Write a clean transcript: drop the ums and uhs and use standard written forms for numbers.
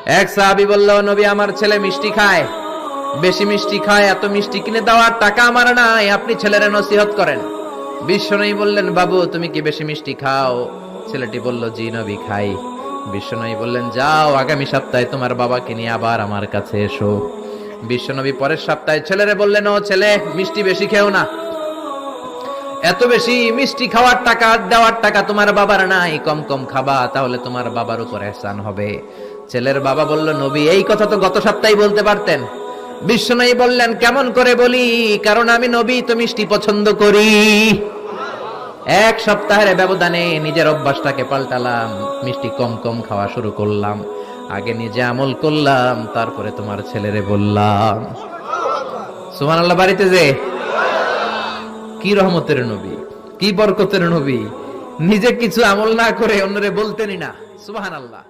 এক সাহাবী বলল, নবী আমার ছেলে মিষ্টি খায়, বেশি মিষ্টি খায়, এত মিষ্টি কিনে দেওয়ার টাকা আমার নাই, আপনি ছেলের নসিহত করেন। বিশ্বনবী বললেন, বাবু তুমি কি বেশি মিষ্টি খাও? ছেলেটি বলল, জি নবী খাই। বিশ্বনবী বললেন, যাও আগামী সপ্তাহে তোমার বাবাকে নিয়ে আবার আমার কাছে এসো। বিশ্বনবী পরের সপ্তাহে ছেলেরে বললেন, ও ছেলে মিষ্টি বেশি খেও না, এত বেশি মিষ্টি খাওয়ার টাকা দেওয়ার টাকা তোমার বাবার নাই, কম কম খাবা, তাহলে তোমার বাবার উপর ইহসান হবে। ছেলের বাবা বলল, নবী এই কথা তো গত সপ্তাহে বলতে পারতেন। বিশ্বনবী বললেন, কেমন করে বলি, কারণ আমি নবী তো মিষ্টি পছন্দ করি। এক সপ্তাহের ব্যবধানে নিজের অভ্যাসটাকে পাল্টালাম, মিষ্টি কম কম খাওয়া শুরু করলাম, আগে নিজে আমল করলাম, তারপরে তোমার ছেলেরে বললাম। সুবহানাল্লাহ। বাড়িতে যে কি রহমতের নবী, কি বরকতের নবী, নিজে কিছু আমল না করে অন্যরে বলতেনই না। সুবহানাল্লাহ।